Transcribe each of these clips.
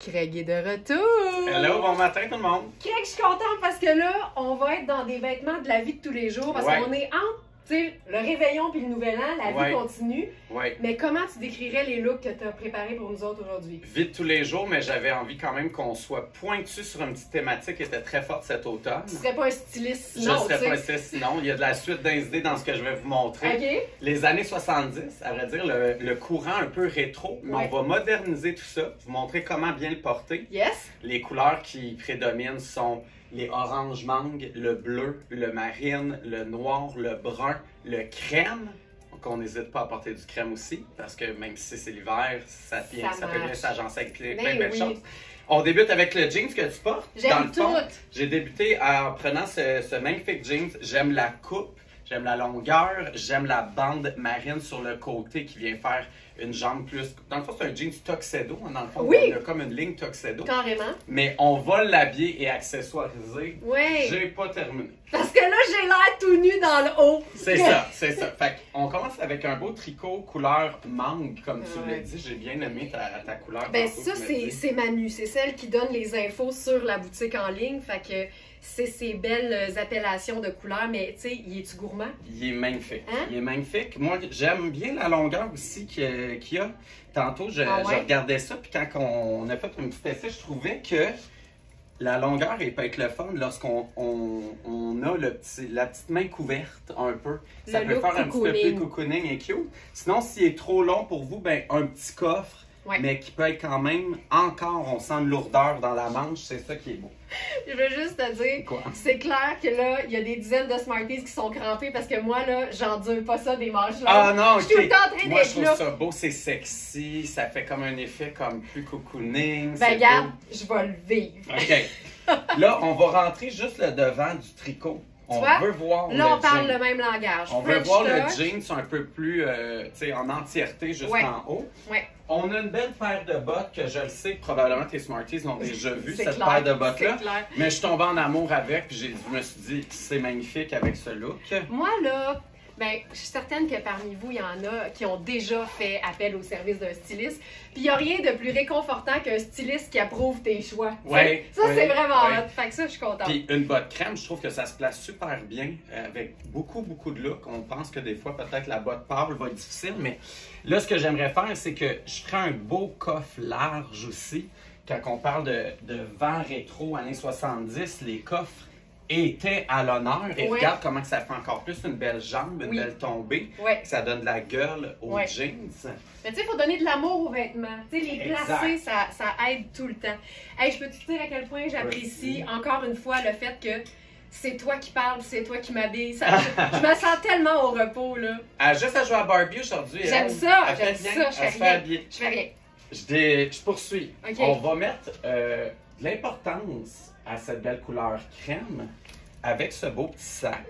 Craig est de retour! Hello, bon matin tout le monde! Craig, je suis contente parce que là, on va être dans des vêtements de la vie de tous les jours parce qu'on est entre le réveillon puis le nouvel an, la vie continue. Mais comment tu décrirais les looks que tu as préparés pour nous autres aujourd'hui? Vie de tous les jours, mais j'avais envie quand même qu'on soit pointu sur une petite thématique qui était très forte cet automne. Tu serais pas un styliste sinon, je serais pas un styliste sinon. Il y a de la suite d'idées dans ce que je vais vous montrer. Okay. Les années 70, à vrai dire, le courant un peu rétro, mais on va moderniser tout ça, vous montrer comment bien le porter. Yes! Les couleurs qui prédominent sont les oranges mangue, le bleu, le marine, le noir, le brun, le crème. Donc on n'hésite pas à porter du crème aussi, parce que même si c'est l'hiver, ça peut bien s'agencer avec plein de belles choses. On débute avec le jeans que tu portes. J'aime tout! J'ai débuté en prenant ce magnifique jeans. J'aime la coupe, j'aime la longueur, j'aime la bande marine sur le côté qui vient faire une jambe plus... Dans le fond, c'est un jeans tuxedo. Dans le fond, on a comme une ligne tuxedo. Carrément. Mais on va l'habiller et accessoiriser. Oui. J'ai pas terminé. Parce que là, j'ai l'air tout nu dans le haut. C'est ça, c'est ça. Fait qu'on commence avec un beau tricot couleur mangue, comme tu l'as dit. J'ai bien aimé ta couleur. Ben ça, c'est Manu. C'est celle qui donne les infos sur la boutique en ligne. Fait que c'est ces belles appellations de couleurs. Mais tu sais, il est-tu gourmand? Il est magnifique. Hein? Il est magnifique. Moi, j'aime bien la longueur aussi qu'il y a. Tantôt, je regardais ça. Puis quand on a fait un petit essai, je trouvais que la longueur, elle peut être le fun lorsqu'on a la petite main couverte un peu. Ça peut faire un petit peu plus cocooning et cute. Sinon, s'il est trop long pour vous, ben un petit coffre, mais qui peut être quand même encore, on sent une lourdeur dans la manche. C'est ça qui est beau. Je veux juste te dire, c'est clair que là, il y a des dizaines de Smarties qui sont crampés parce que moi, là, j'endure pas ça des manches longues. Ah non, je suis tout le temps en train d'être là. Moi, je trouve ça beau, c'est sexy, ça fait comme un effet comme plus cocooning. Ben regarde, je vais le vivre. OK. Là, on va rentrer juste le devant du tricot. On veut voir là, on parle le même langage. On veut voir le jeans un peu plus, tu sais, en entièreté jusqu'en haut. On a une belle paire de bottes que je le sais que probablement tes Smarties l'ont déjà vu, cette paire de bottes-là. Mais je suis tombée en amour avec, puis je me suis dit, c'est magnifique avec ce look. Moi, là, ben, je suis certaine que parmi vous, il y en a qui ont déjà fait appel au service d'un styliste. Puis il n'y a rien de plus réconfortant qu'un styliste qui approuve tes choix. Ça, c'est vraiment hot. Fait que ça, je suis contente. Puis une botte crème, je trouve que ça se place super bien avec beaucoup de look. On pense que des fois, peut-être la botte pâle va être difficile, mais là, ce que j'aimerais faire, c'est que je ferai un beau coffre large aussi. Quand on parle de vent rétro années 70, les coffres était à l'honneur. Et regarde comment ça fait encore plus une belle jambe, une belle tombée. Ça donne de la gueule aux jeans. Mais tu sais, il faut donner de l'amour aux vêtements. Tu sais, les placer, ça aide tout le temps. Hey, je peux te dire à quel point j'apprécie encore une fois le fait que c'est toi qui parles, c'est toi qui m'habille. Je me sens tellement au repos, là. Juste à jouer à Barbie aujourd'hui. J'aime ça, je fais rien. Je poursuis. On va mettre de l'importance à cette belle couleur crème avec ce beau petit sac,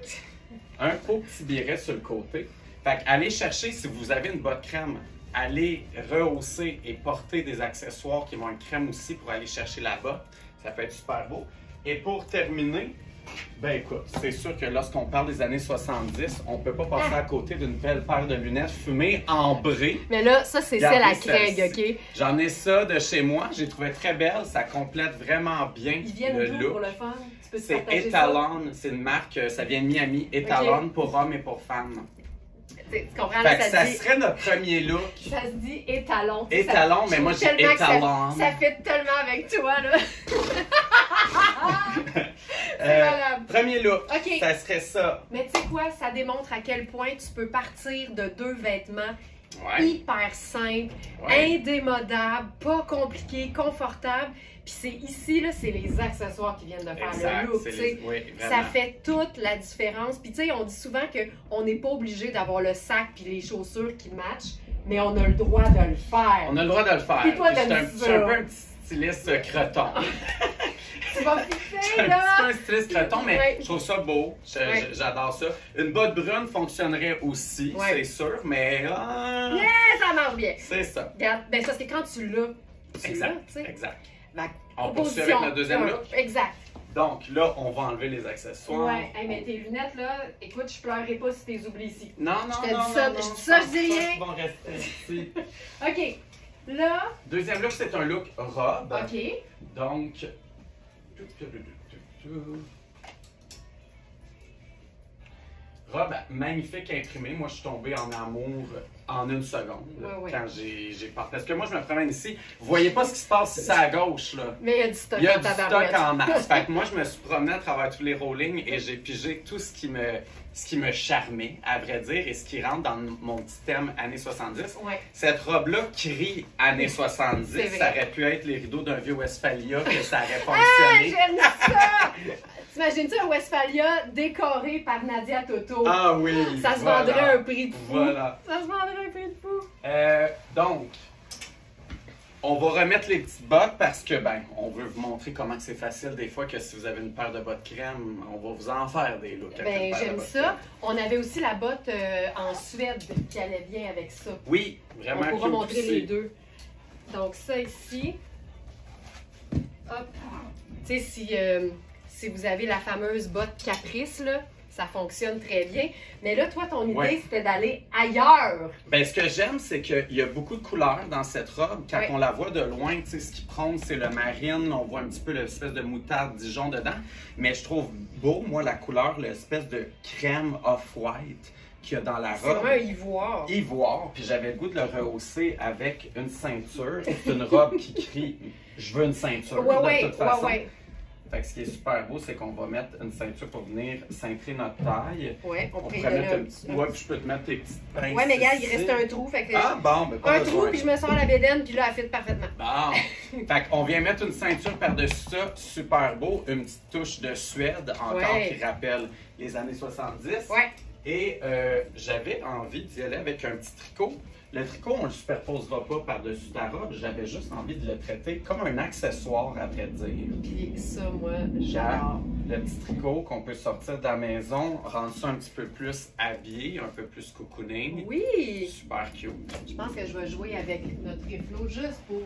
un beau petit biret sur le côté. Fait allez chercher, si vous avez une botte crème, allez rehausser et porter des accessoires qui vont être crème aussi pour aller chercher la botte. Ça peut être super beau. Et pour terminer, ben écoute, c'est sûr que lorsqu'on parle des années 70, on peut pas passer à côté d'une belle paire de lunettes fumées ambrées. Mais là, ça, c'est celle à Craig, OK? J'en ai ça de chez moi. J'ai trouvé très belle. Ça complète vraiment bien le look. Ils viennent d'où pour le faire? C'est Etalon. C'est une marque, ça vient de Miami. Etalon pour hommes et pour femmes. Tu comprends? Là, ça serait notre premier look. Ça se dit étalon. Étalon, mais moi, j'ai étalon. Ça fait tellement avec toi, là. Premier look, ça serait ça. Mais tu sais quoi? Ça démontre à quel point tu peux partir de deux vêtements hyper simples, indémodables, pas compliqués, confortables. Puis c'est ici, là, c'est les accessoires qui viennent de faire le look. Ça fait toute la différence. Puis tu sais, on dit souvent qu'on n'est pas obligé d'avoir le sac puis les chaussures qui matchent, mais on a le droit de le faire. On a le droit de le faire. Puis toi, je suis un peu un petit styliste creton. Tu vas fixer, là! C'est un styliste creton, mais je trouve ça beau. J'adore ça. Une botte brune fonctionnerait aussi, c'est sûr, mais... ça marche bien! C'est ça. Regarde, ben, parce que quand tu l'as, Exact. La on poursuit avec notre deuxième look? Exact. Donc là, on va enlever les accessoires. Ouais, hey, mais tes lunettes, là, écoute, je pleurerai pas si tu les oublies ici. Non, je dis ça, je dis rien. Ils vont rester ici. OK. Là. Deuxième look, c'est un look robe. OK. Donc. Robe magnifique imprimée. Moi, je suis tombé en amour en une seconde quand j'ai parti. Parce que moi, je me promène ici. Vous voyez pas ce qui se passe ici à gauche, là. Mais il y a du stock, en masse. Fait que moi, je me suis promené à travers tous les rollings et j'ai pigé tout ce qui me charmait, à vrai dire, et ce qui rentre dans mon petit thème années 70. Ouais. Cette robe-là crie années 70. Ça aurait pu être les rideaux d'un vieux Westphalia que ça aurait fonctionné. Ah, j'aime ça! T'imagines-tu un Westphalia décoré par Nadia Toto? Ah oui! Ça se vendrait un prix de fou. Voilà. Ça se vendrait un prix de fou. Donc, on va remettre les petites bottes parce que, ben, on veut vous montrer comment c'est facile des fois que si vous avez une paire de bottes crème, on va vous en faire des looks. Ben, j'aime ça. Crème. On avait aussi la botte en Suède qui allait bien avec ça. Oui, vraiment. On pourra montrer les deux. Donc, ça ici. Hop. Tu sais, si vous avez la fameuse botte Caprice, là, ça fonctionne très bien. Mais là, toi, ton idée, c'était d'aller ailleurs. Ben, ce que j'aime, c'est qu'il y a beaucoup de couleurs dans cette robe. Quand on la voit de loin, tu sais, ce qui prône, c'est le marine. On voit un petit peu l'espèce de moutarde Dijon dedans. Mais je trouve beau, moi, la couleur, l'espèce de crème off-white qu'il y a dans la robe. C'est vraiment un ivoire. Ivoire. Puis j'avais le goût de le rehausser avec une ceinture. C'est une robe qui crie « Je veux une ceinture » de toute façon. Fait que ce qui est super beau, c'est qu'on va mettre une ceinture pour venir cintrer notre taille. Ouais, on peut mettre un petit. Ouais, puis je peux te mettre tes petites pinces. Ouais, mais regarde, il reste un trou. Fait que ah, bon, mais pas un trou, puis je me sors la bédaine, puis là, elle fit parfaitement. Bon. Fait qu'on vient mettre une ceinture par-dessus ça, super beau. Une petite touche de Suède, encore qui rappelle les années 70. Ouais. Et j'avais envie d'y aller avec un petit tricot. Le tricot, on ne le superposera pas par-dessus ta robe. J'avais juste envie de le traiter comme un accessoire, à vrai dire. Puis ça, moi, j'adore. Le petit tricot qu'on peut sortir de la maison, rendre ça un petit peu plus habillé, un peu plus cocooning. Oui! Super cute. Je pense que je vais jouer avec notre reflot juste pour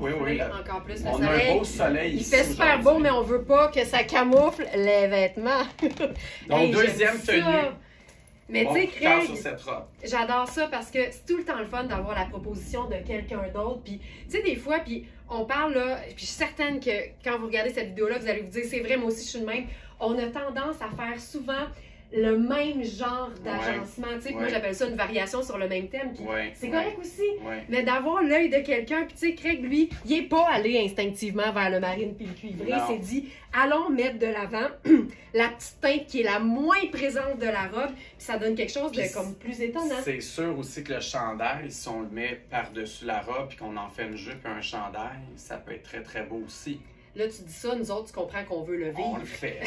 oui, encore plus le on soleil. A un beau soleil Il ici. fait super beau, mais on veut pas que ça camoufle les vêtements. Donc, deuxième tenue. Mais tu sais, Craig, j'adore ça parce que c'est tout le temps le fun d'avoir la proposition de quelqu'un d'autre. Puis, tu sais, des fois, puis on parle là, puis je suis certaine que quand vous regardez cette vidéo-là, vous allez vous dire, c'est vrai, moi aussi, je suis de même. On a tendance à faire souvent le même genre d'agencement. Tu sais, moi, j'appelle ça une variation sur le même thème. C'est correct aussi. Mais d'avoir l'œil de quelqu'un, puis tu sais, Craig, lui, il n'est pas allé instinctivement vers le marine puis le cuivré. Il s'est dit, allons mettre de l'avant la petite teinte qui est la moins présente de la robe, puis ça donne quelque chose de comme plus étonnant. C'est sûr aussi que le chandail, si on le met par-dessus la robe puis qu'on en fait une jupe et un chandail, ça peut être très, très beau aussi. Là, tu dis ça, nous autres, tu comprends qu'on veut le vivre. On le fait.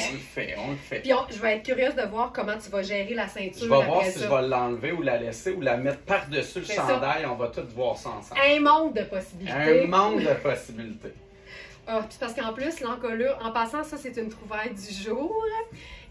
Puis je vais être curieuse de voir comment tu vas gérer la ceinture. Je vais voir si je vais l'enlever ou la laisser ou la mettre par-dessus le chandail. On va tout voir ça ensemble. Un monde de possibilités. Un monde de possibilités. Ah, puis parce qu'en plus, l'encolure, en passant, ça, c'est une trouvaille du jour.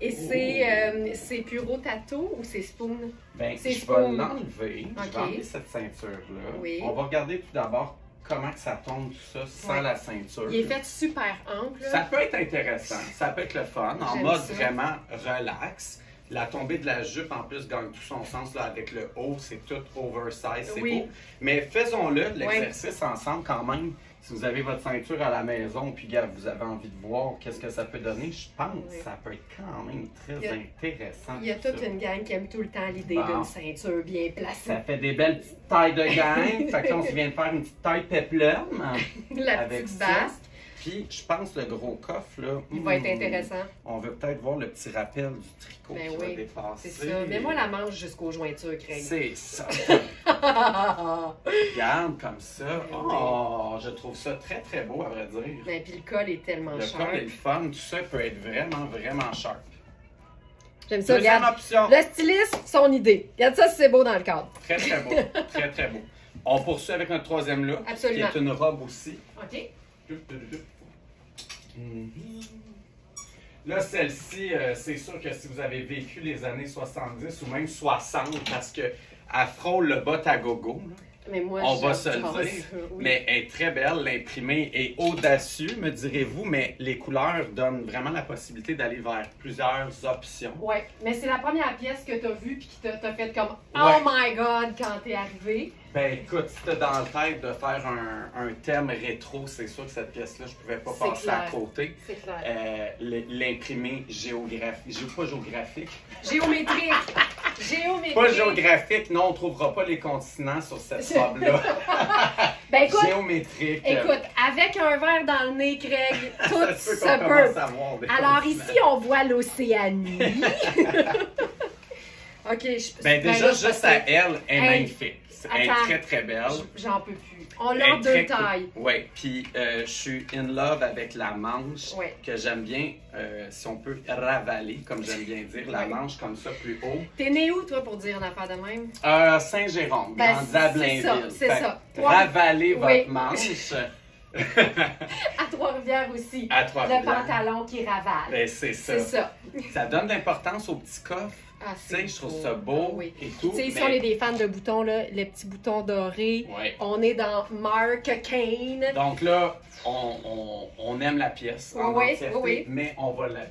Et c'est Puro Tattoo ou c'est Spoon? Bien, je vais l'enlever. Je vais enlever cette ceinture-là. Oui. On va regarder tout d'abord comment que ça tombe tout ça sans la ceinture. Il est fait super ample. Ça peut être intéressant, ça peut être le fun, en mode vraiment relax. La tombée de la jupe, en plus, gagne tout son sens là, avec le haut, c'est tout oversize, c'est beau. Mais faisons-le, l'exercice ensemble quand même. Si vous avez votre ceinture à la maison, puis vous avez envie de voir qu'est-ce que ça peut donner, je pense que ça peut être quand même très intéressant. Il y a toute une gang qui aime tout le temps l'idée d'une ceinture bien placée. Ça fait des belles petites tailles de gang. Fait que là, on vient de faire une petite taille peplum. La petite basque. Puis, je pense le gros coffre, là... Il va être intéressant. On veut peut-être voir le petit rappel du tricot qui va dépasser. C'est ça. Mets-moi la manche jusqu'aux jointures, Craig. C'est ça. Regarde comme ça. Oh, je trouve ça très, très beau, à vrai dire. Ben, puis le col est tellement sharp. Le col est le fun. Tout ça peut être vraiment, vraiment sharp. J'aime ça. Regarde, le styliste, son idée. Regarde ça, c'est beau dans le cadre. Très, très beau. Très, très beau. On poursuit avec notre troisième look. Absolument. Qui est une robe aussi. OK. Là, celle-ci, c'est sûr que si vous avez vécu les années 70 ou même 60, parce qu'elle frôle le bot à gogo. Mais moi, on va se le dire. Oui. Mais elle est très belle, l'imprimé est audacieux, me direz-vous, mais les couleurs donnent vraiment la possibilité d'aller vers plusieurs options. Oui, mais c'est la première pièce que tu as vue et qui t'a fait comme « Oh my God » quand t'es arrivé. Ben écoute, si t'as dans le tête de faire un thème rétro, c'est sûr que cette pièce-là, je pouvais pas passer à côté. C'est clair. L'imprimé géographique, pas géographique. Géométrique. Géométrique. Pas géographique, non, on trouvera pas les continents sur cette robe-là. Ben écoute, géométrique. Écoute, avec un verre dans le nez, Craig, tout se peut. Alors ici, on voit l'Océanie. OK. Ben déjà, juste à elle, elle est magnifique. Elle est très, très belle. J'en peux plus. On l'a en deux tailles. Oui, puis je suis in love avec la manche que j'aime bien, si on peut ravaler, comme j'aime bien dire, la manche comme ça, plus haut. T'es né où, toi, pour dire une affaire de même? Saint-Jérôme, grandi à Blainville. C'est ça. Ravaler votre manche. À Trois-Rivières aussi. À Trois-Rivières. Le pantalon qui ravale. Ben, c'est ça. Ça donne de l'importance au petit coffre. Ah, je trouve ça beau et tout. Tu sais, ici, on est des fans de boutons, là, les petits boutons dorés. On est dans Mark Kane. Donc là, on aime la pièce en entièreté, mais on va l'habiller.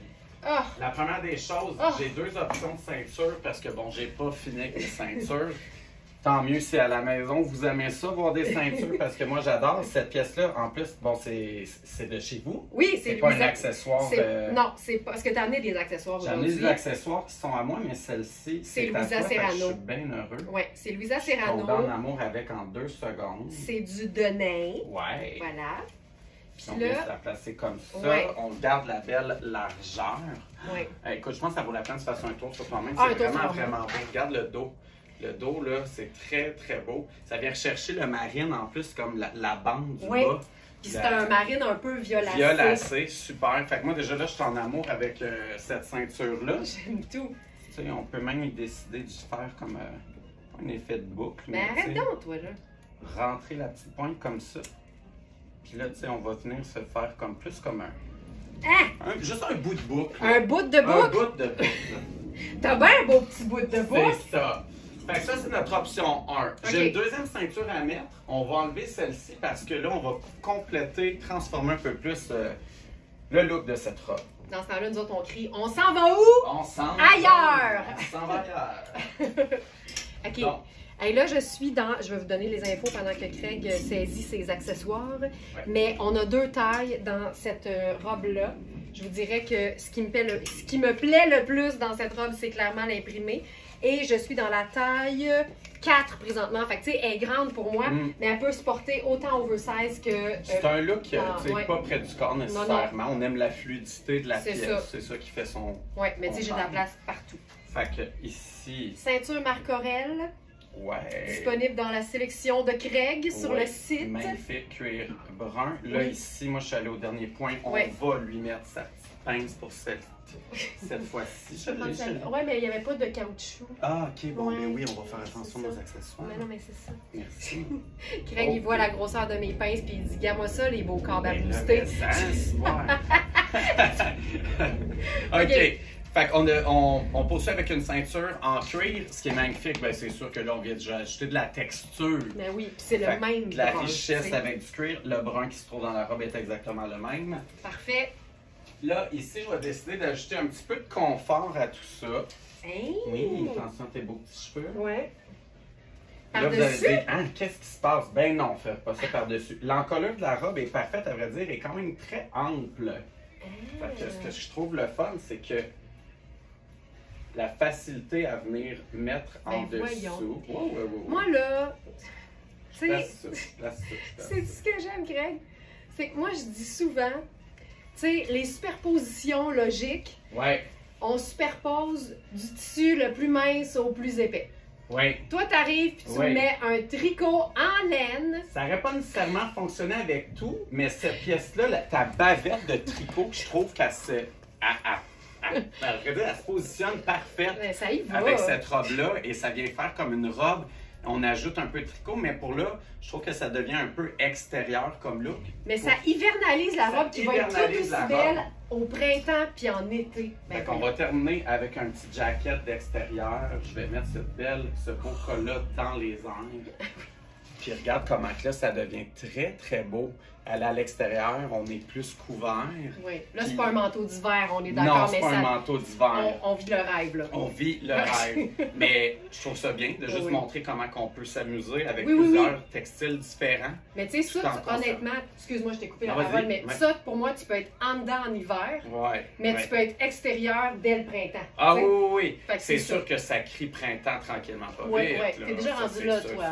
La première des choses, j'ai deux options de ceinture parce que bon, j'ai pas fini avec les ceintures. Tant mieux si à la maison vous aimez ça, voir des ceintures, parce que moi j'adore cette pièce-là. En plus, bon, c'est de chez vous. Oui, c'est pas un accessoire. Non, c'est pas. Parce que tu as amené des accessoires aujourd'hui. J'ai amené des accessoires qui sont à moi, mais celle-ci, c'est Louisa Serrano. Je suis bien heureux. Oui, c'est Louisa Serrano. Je tombe en amour avec en 2 secondes. C'est du Denain. Ouais. Voilà. Puis on vient se la placer comme ça. On garde la belle largeur. Oui. Écoute, je pense que ça vaut la peine de se faire un tour sur toi-même. C'est vraiment, vraiment beau. Regarde le dos. Le dos, là, c'est très, très beau. Ça vient rechercher le marine, en plus, comme la bande du bas. Puis c'est un marine un peu violacé. Violacé, super. Fait que moi, déjà là, je suis en amour avec cette ceinture-là. J'aime tout. Tu sais, on peut même décider de faire comme un effet de boucle. Mais arrête donc, toi, là. Rentrer la petite pointe comme ça. Puis là, tu sais, on va venir se faire comme plus comme juste un bout de boucle. Un bout de boucle? Un bout de boucle. T'as bien un beau petit bout de boucle. C'est ça. Fait que ça, c'est notre option 1. J'ai une deuxième ceinture à mettre. On va enlever celle-ci parce que là, on va compléter, transformer un peu plus le look de cette robe. Dans ce temps-là, nous autres, on crie « On s'en va où? » On s'en va ailleurs! On s'en va ailleurs. OK. Donc, et là, je suis dans... Je vais vous donner les infos pendant que Craig saisit ses accessoires. Mais on a 2 tailles dans cette robe-là. Je vous dirais que ce qui me plaît le plus dans cette robe, c'est clairement l'imprimé. Et je suis dans la taille 4 présentement. Fait que tu sais, elle est grande pour moi, mais elle peut se porter autant oversize que... c'est un look qui n'est pas près du corps nécessairement. Non. On aime la fluidité de la pièce. C'est ça qui fait son... Oui, mais tu sais, j'ai de la place partout. Fait que ici... Ceinture Marc Aurèle. Ouais. Disponible dans la sélection de Craig sur le site. Magnifique, cuir brun. Là, ici, moi, je suis allée au dernier point. On va lui mettre sa petite pince pour cette fois-ci. Oui, mais il n'y avait pas de caoutchouc. Ah, ok, bon, mais oui, on va faire attention aux accessoires. Mais non, mais c'est ça. Merci. Craig, il voit la grosseur de mes pinces, puis il dit, gars, moi ça, les beaux corps boostés. OK. Fait qu'on poursuit avec une ceinture en cuir. Ce qui est magnifique, ben c'est sûr que là, on vient déjà ajouter de la texture. Ben oui, puis c'est le même. De la richesse avec du cuir. Le brun qui se trouve dans la robe est exactement le même. Parfait. Là, ici, je vais décider d'ajouter un petit peu de confort à tout ça. Hey. Oui, attention à tes beaux petits cheveux. Ouais. Là, vous allez dire, ah, qu'est-ce qui se passe? Ben non, faites pas ça par-dessus. L'encolure de la robe est parfaite, à vrai dire, est quand même très ample. Fait que ce que je trouve le fun, c'est que la facilité à venir mettre en dessous. Moi, là, tu sais, c'est ce que j'aime, Craig. C'est que moi, je dis souvent, tu sais, les superpositions logiques, on superpose du tissu le plus mince au plus épais. Toi, t'arrives puis tu mets un tricot en laine. Ça n'aurait pas nécessairement fonctionné avec tout, mais cette pièce-là, ta bavette de tricot, je trouve qu'elle se... Elle se positionne parfaite avec cette robe-là et ça vient faire comme une robe. On ajoute un peu de tricot, mais pour là, je trouve que ça devient un peu extérieur comme look. Mais ça hivernalise la robe qui va être tout aussi belle au printemps puis en été. Fait qu'on va terminer avec un petit jacket d'extérieur. Je vais mettre ce beau col-là dans les angles. Puis regarde comment que là, ça devient très, très beau. Aller à l'extérieur, on est plus couvert. Oui. Là, c'est pas un manteau d'hiver, on est d'accord. Non, c'est pas un manteau d'hiver. On vit le rêve, là. On vit le rêve. Mais je trouve ça bien de juste montrer comment on peut s'amuser avec plusieurs textiles différents. Mais tu sais, ça, honnêtement, excuse-moi, je t'ai coupé la parole, mais ça, pour moi, tu peux être en dedans en hiver, mais tu peux être extérieur dès le printemps. Ah oui. C'est sûr que ça crie printemps tranquillement, pas vite. Oui, t'es déjà rendu là, toi.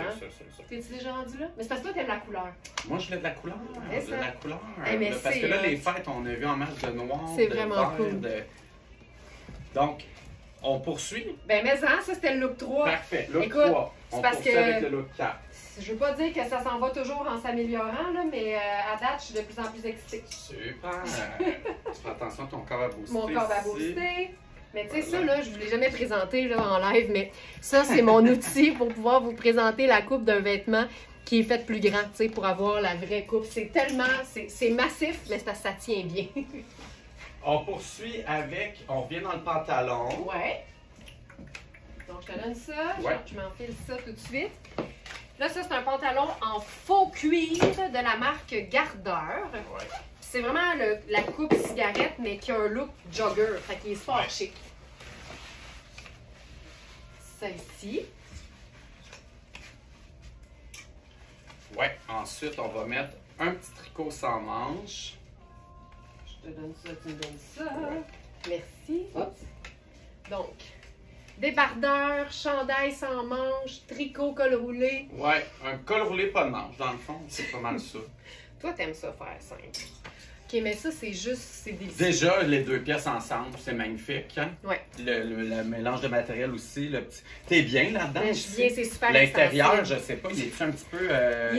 T'es-tu déjà rendu là? Mais c'est parce que toi, t'aimes la couleur. Moi, je voulais de la couleur. De la couleur. Mais parce que là, les fêtes, on a vu en masse de noir. C'est vraiment cool. Donc, on poursuit. Ben, mais ça, c'était le look 3. Parfait. Look 3. On poursuit avec le look 4. Je veux pas dire que ça s'en va toujours en s'améliorant, là, mais à date, je suis de plus en plus excitée. Super. Fais attention à ton corps à booster. Mon corps à booster. Mais tu sais, ça, là, je ne vous l'ai jamais présenté là, en live, mais ça, c'est mon outil pour pouvoir vous présenter la coupe d'un vêtement qui est fait plus grand, tu sais, pour avoir la vraie coupe. C'est tellement, c'est massif, mais ça tient bien. On poursuit avec, on revient dans le pantalon. Ouais. Donc, je te donne ça. Ouais. Je m'enfile ça tout de suite. Là, ça, c'est un pantalon en faux cuir de la marque Gardeur. Ouais. C'est vraiment la coupe cigarette, mais qui a un look jogger. Fait qu'il est super chic. Ça ici. Ouais. Ensuite, on va mettre un petit tricot sans manche. Je te donne ça, tu me donnes ça. Ouais. Merci. Oups. Donc, débardeur, chandail sans manche, tricot, col roulé. Ouais, un col roulé pas de manche, dans le fond, c'est pas mal ça. Toi, t'aimes ça faire simple. OK, mais ça, c'est juste, c'est des... Déjà, les deux pièces ensemble, c'est magnifique. Hein? Ouais. Le mélange de matériel aussi. Le petit... T'es bien là-dedans? Je suis bien, c'est super. L'intérieur, je sais pas, il est un petit peu... Il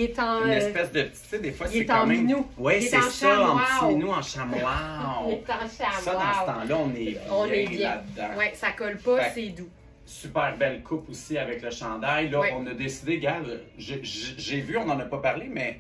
est en... Une espèce de petit... Tu sais, des fois, c'est quand même... minou. Oui, c'est ça, en petit minou, en chamois. Il est en chamois. Ça, dans ce temps-là, on est bien là-dedans. Oui, ça colle pas, c'est doux. Super belle coupe aussi avec le chandail. Là, on a décidé, gars, j'ai vu, on n'en a pas parlé, mais...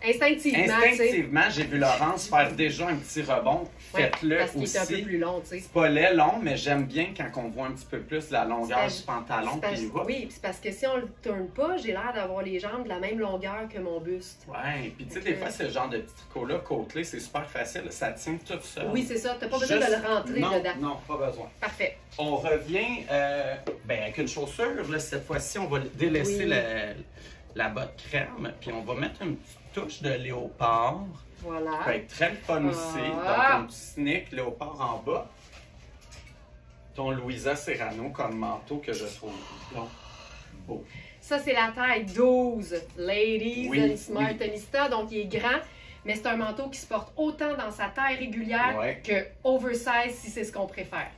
Instinctivement, j'ai vu Laurence faire déjà un petit rebond. Faites-le aussi. Parce qu'il est un peu plus long, tu sais. C'est pas laid long, mais j'aime bien quand on voit un petit peu plus la longueur du pantalon. Oui, c'est parce que si on le tourne pas, j'ai l'air d'avoir les jambes de la même longueur que mon buste. Ouais, puis tu sais, des fois, ce genre de petit tricot-là, côtelé, c'est super facile. Ça tient tout seul. Oui, c'est ça. T'as pas besoin de le rentrer dedans. Non, pas besoin. Parfait. On revient avec une chaussure. Là, cette fois-ci, on va délaisser la botte crème, puis on va mettre une petite touche de léopard. Voilà. Ça peut être très fun aussi. Donc, un petit sneak léopard en bas. Ton Louisa Serrano comme manteau que je trouve beau. Ça, c'est la taille 12. Ladies and Smartanista. Donc, il est grand, mais c'est un manteau qui se porte autant dans sa taille régulière que oversize si c'est ce qu'on préfère.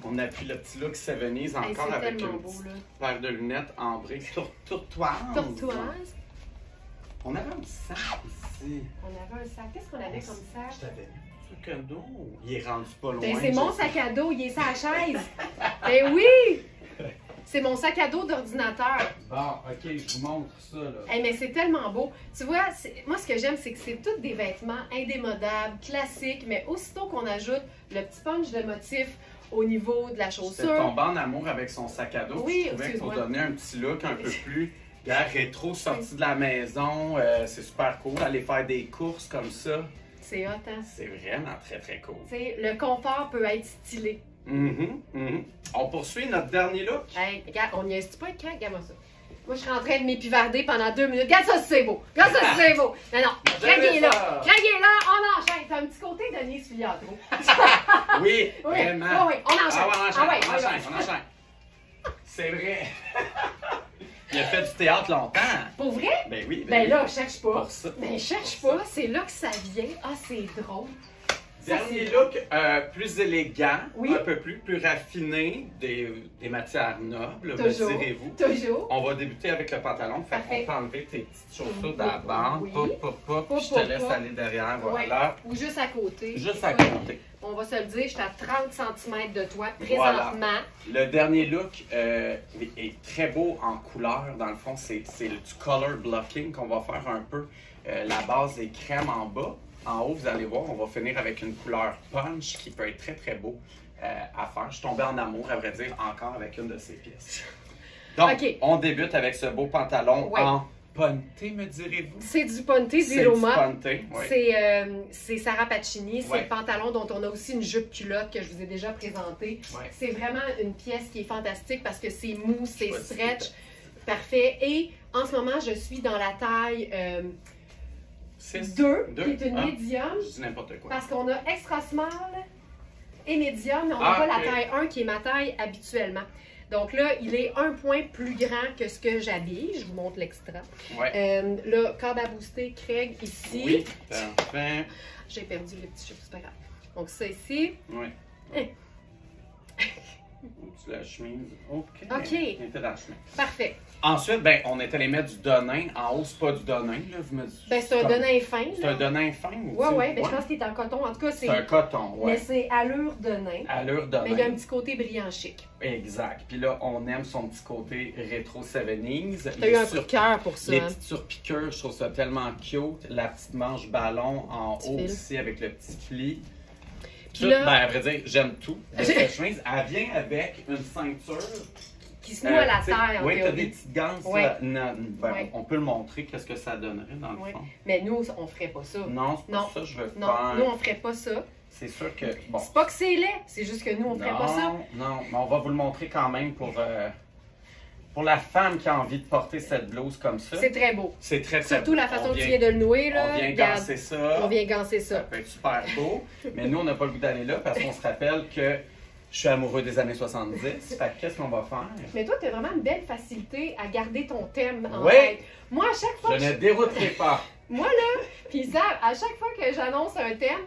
On appuie le petit look Seventies encore avec une paire de lunettes ambrées tourtoise. Tourtoise. On avait un sac ici. On avait un sac. Qu'est-ce qu'on avait comme sac? Je t'avais mis un sac à dos. Il est rendu pas loin. Ben, c'est mon sac à dos. Il est sur la chaise. Ben oui! C'est mon sac à dos d'ordinateur. Bon, OK, je vous montre ça, là. Hey, mais c'est tellement beau. Tu vois, moi, ce que j'aime, c'est que c'est tous des vêtements indémodables, classiques, mais aussitôt qu'on ajoute le petit punch de motif au niveau de la chaussure. J'étais tombé en amour avec son sac à dos. Oui, je trouvais qu'il faut donner un petit look un peu plus rétro, sorti de la maison. C'est super cool. Aller faire des courses comme ça. C'est hot, hein? C'est vraiment très, très cool. Tu sais, le confort peut être stylé. On poursuit notre dernier look. Hey, regarde, on n'y est pas quand? Regarde-moi ça. Moi, je suis en train de m'épivarder pendant 2 minutes. Regarde ça, c'est beau. Regarde ça, c'est beau. Non, Craig est là. Craig est là. On enchaîne. T'as un petit côté Denise Filiatro. Oui, vraiment. Oui, on enchaîne. On enchaîne. C'est vrai. Il a fait du théâtre longtemps. Pour vrai? Ben oui. Ben là, cherche pas. Pour ça. Ben cherche pas. C'est là que ça vient. Ah, c'est drôle. Dernier look plus élégant, un peu plus raffiné, des matières nobles, me direz-vous. Toujours. On va débuter avec le pantalon. Fait qu'on peut enlever tes petites chaussures d'avant. Oui. Je te laisse aller derrière, voilà. Ou juste à côté. Juste à côté. On va se le dire, je suis à 30 cm de toi présentement. Voilà. Le dernier look est très beau en couleur. Dans le fond, c'est du color blocking qu'on va faire un peu. La base est crème en bas. En haut, vous allez voir, on va finir avec une couleur punch qui peut être très, très beau à faire. Je suis tombé en amour, à vrai dire, encore avec une de ces pièces. Donc, OK. on débute avec ce beau pantalon en ponté, me direz-vous? C'est du ponté, du Roma. C'est du ponté, c'est Sarah Pacini. C'est le pantalon dont on a aussi une jupe culotte que je vous ai déjà présentée. C'est vraiment une pièce qui est fantastique parce que c'est mou, c'est stretch. Parfait. Et en ce moment, je suis dans la taille 2, qui est une médium. Je dis n'importe quoi. Parce qu'on a extra small et médium, mais on n'a pas la taille 1 qui est ma taille habituellement. Donc là, il est un point plus grand que ce que j'habille. Je vous montre l'extra. Là, corde à booster, Craig ici. Oui, parfait. J'ai perdu le petit cheveu, c'est pas grave. Donc ça ici. Oui. La chemise. OK. OK. Parfait. Ensuite, ben, on est allé mettre du Denain. En haut, c'est pas du Denain, là. Vous me dites, ben, c'est un Denain fin. C'est un Denain fin aussi? Ben, je pense qu'il est en coton. En tout cas, c'est un coton, mais c'est allure Denain. Allure Denain. Mais il y a un petit côté brillant chic. Exact. Puis là, on aime son petit côté rétro 70s. T'as eu un coup de cœur pour ça. Les petites surpiqûres, je trouve ça tellement cute. La petite manche ballon en haut aussi avec le petit pli. Puis là, ben, à vrai dire, j'aime tout de cette chemise. Elle vient avec une ceinture qui se noue à la terre. Oui, tu as des petites ganses. On peut le montrer, qu'est-ce que ça donnerait dans le fond. Mais nous, on ferait pas ça. Non, c'est pas ça que je veux faire. Non, nous, on ferait pas ça. C'est sûr que... Bon. C'est pas que c'est laid, c'est juste que nous, on ferait pas ça. Non, mais on va vous le montrer quand même pour la femme qui a envie de porter cette blouse comme ça. C'est très beau. C'est très, très Surtout beau. La façon que tu viens de le nouer, là. On vient gancer ça. On vient gancer ça. Ça peut être super beau. Mais nous, on n'a pas le goût d'aller là parce qu'on se rappelle que je suis amoureux des années 70. Fait que qu'est-ce qu'on va faire? Mais toi, tu as vraiment une belle facilité à garder ton thème en tête. Moi, à chaque fois je ne dérouterai pas. Moi, là, puis ça, à chaque fois que j'annonce un thème,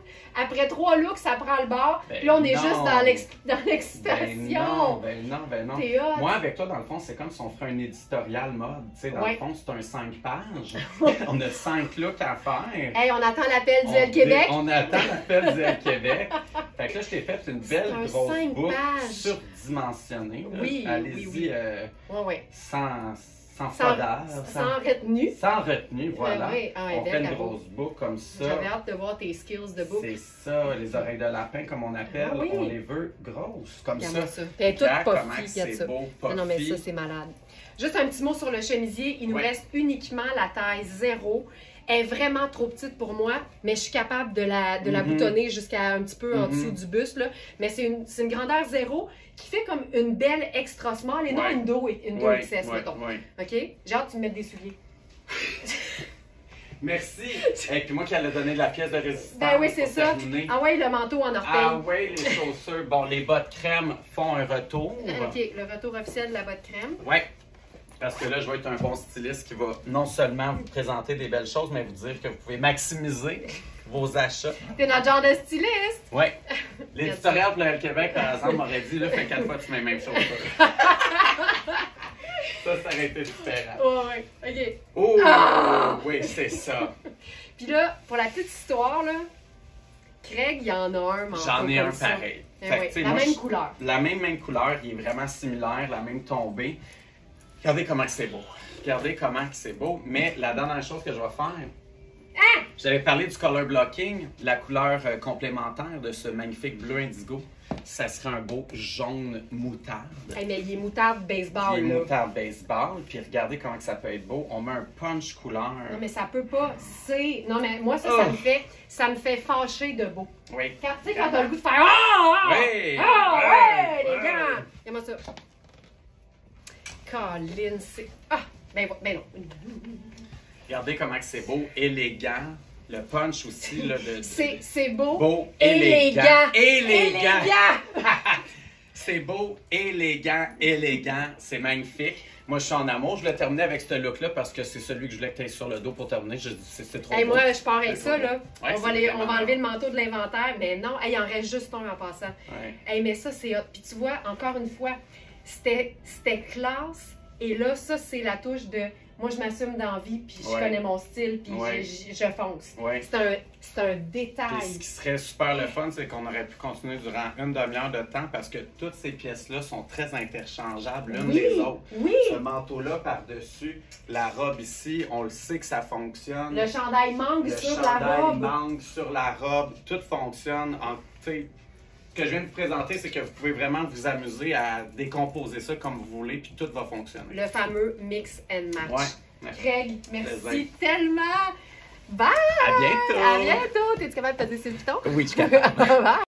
après 3 looks, ça prend le bord. Puis là, on est juste dans l'excitation. Ben non. Moi, avec toi, dans le fond, c'est comme si on ferait un éditorial mode. Tu sais, dans le fond, c'est un 5 pages. On a 5 looks à faire. Hey, on attend l'appel du Québec. On attend l'appel du Québec. Fait que là, je t'ai fait une belle grosse boucle surdimensionnée. Oui, allez-y sans retenue. Sans retenue, voilà. On fait une grosse boucle comme ça. J'avais hâte de voir tes skills de boucle. C'est ça, les oreilles de lapin, comme on appelle. On les veut grosses, comme ça. Elle est toute puffy, regarde ça. Beau, non, mais ça, c'est malade. Juste un petit mot sur le chemisier. Il nous reste uniquement la taille 0. Elle est vraiment trop petite pour moi, mais je suis capable de la boutonner jusqu'à un petit peu en dessous du buste. Là. Mais c'est une grandeur 0 qui fait comme une belle extra small et non une dos XS, mettons. OK? J'ai hâte que tu me mettes des souliers. Merci. Et puis moi qui allais donner de la pièce de résistance. Ben oui, c'est ça. Ah ouais, le manteau en orteil. Ah ouais, les chaussures. Bon, les bottes crème font un retour. OK, le retour officiel de la botte crème. Ouais. Parce que là, je vais être un bon styliste qui va non seulement vous présenter des belles choses, mais vous dire que vous pouvez maximiser vos achats. T'es notre genre de styliste! Oui. L'éditorial pour le Québec, par exemple, m'aurait dit, là, fait 4 fois que tu mets les mêmes choses. Ça aurait été différent. Ouais, OK. Oh, oui, c'est ça. Puis là, pour la petite histoire, là, Craig, il y en a un. J'en ai un pareil. Fait, la même couleur. La même couleur, il est vraiment similaire, la même tombée. Regardez comment c'est beau. Regardez comment c'est beau. Mais la dernière chose que je vais faire, j'avais parlé du color blocking, la couleur complémentaire de ce magnifique bleu indigo. Ça serait un beau jaune moutarde. Hey, mais il est moutarde baseball. Il est moutarde baseball. Puis regardez comment que ça peut être beau. On met un punch couleur. Non, mais ça peut pas. Non, mais moi, ça me fait fâcher de beau. Oui. Tu sais, quand t'as le goût de faire ouais, les gars! Regarde-moi ça. Colin, c'est... ben non. Regardez comment c'est beau, élégant. Le punch aussi, là, de... C'est beau. Beau, élégant. C'est beau, élégant. C'est magnifique. Moi, je suis en amour. Je l'ai terminé avec ce look-là parce que c'est celui que je voulais que tu aies sur le dos pour terminer. C'est trop beau. Moi, je pars avec ça, là. On va enlever le manteau de l'inventaire. Mais non, il en reste juste un en passant. Mais ça, c'est hot. Puis tu vois, encore une fois, c'était classe. Et là, ça, c'est la touche de... Moi, je m'assume dans la vie, puis je connais mon style, puis je fonce. C'est un détail. Puis ce qui serait super le fun, c'est qu'on aurait pu continuer durant une demi-heure de temps parce que toutes ces pièces-là sont très interchangeables l'une des autres. Ce manteau-là par-dessus, la robe ici, on le sait que ça fonctionne. Le chandail mangue sur la robe. Le chandail mangue sur la robe. Tout fonctionne. que je viens de vous présenter, c'est que vous pouvez vraiment vous amuser à décomposer ça comme vous voulez, puis tout va fonctionner. Le fameux mix and match. Ouais. Craig, merci tellement! Bye! À bientôt! À bientôt! T'es-tu capable de passer sur le bouton? Oui, je suis capable. Bye!